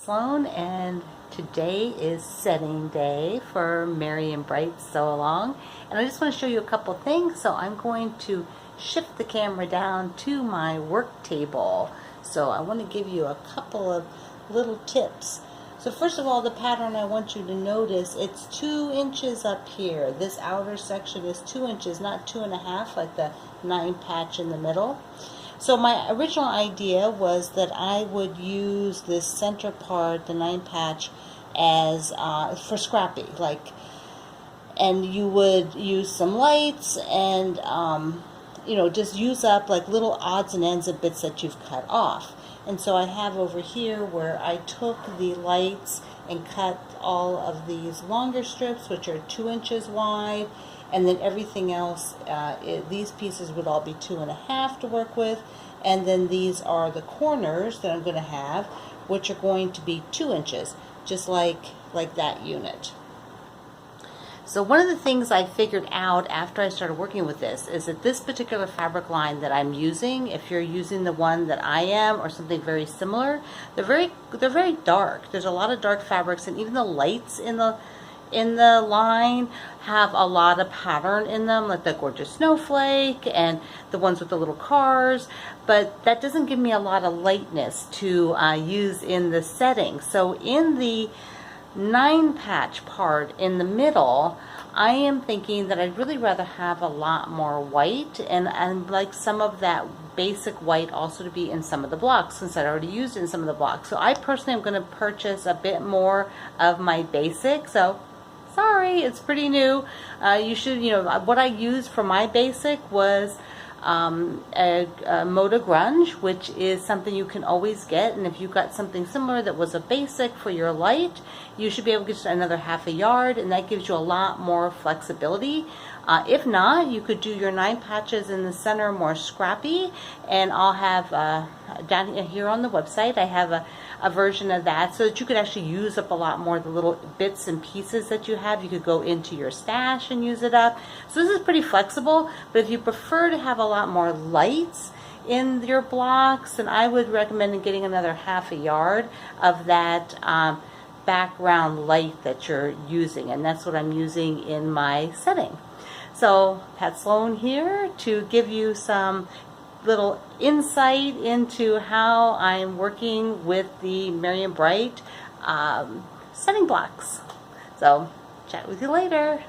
Sloan, and today is setting day for Merry and Bright Sew Along, and I just want to show you a couple things. So I'm going to shift the camera down to my work table. So I want to give you a couple of little tips. So first of all, the pattern I want you to notice, it's 2 inches up here. This outer section is 2 inches, not 2.5 like the 9 patch in the middle. So my original idea was that I would use this center part, the 9 patch, as for scrappy, and you would use some lights and just use up like little odds and ends of bits that you've cut off. And so I have over here where I took the lights and cut all of these longer strips, which are 2 inches wide, and then everything else, these pieces would all be 2.5 to work with, and then these are the corners that I'm going to have, which are going to be 2 inches, just like that unit. So one of the things I figured out after I started working with this is that this particular fabric line that I'm using, if you're using the one that I am or something very similar, they're very dark. There's a lot of dark fabrics, and even the lights in the line have a lot of pattern in them, like the gorgeous snowflake and the ones with the little cars, but that doesn't give me a lot of lightness to use in the setting. So in the 9 patch part in the middle, I am thinking that I'd really rather have a lot more white, and I'd like some of that basic white also to be in some of the blocks, since I'd already used it in some of the blocks. So I personally am going to purchase a bit more of my basic. So sorry, it's pretty new. You should, what I used for my basic was a Moda Grunge, which is something you can always get, and if you've got something similar that was a basic for your light, you should be able to get another half a yard, and that gives you a lot more flexibility. If not, you could do your 9 patches in the center more scrappy, and I'll have down here on the website I have a version of that, so that you could actually use up a lot more of the little bits and pieces that you have. You could go into your stash and use it up. So this is pretty flexible, but if you prefer to have a lot more lights in your blocks, then I would recommend getting another half a yard of that background light that you're using, and that's what I'm using in my setting. So Pat Sloan here to give you some little insight into how I'm working with the Merry and Bright setting blocks. So chat with you later.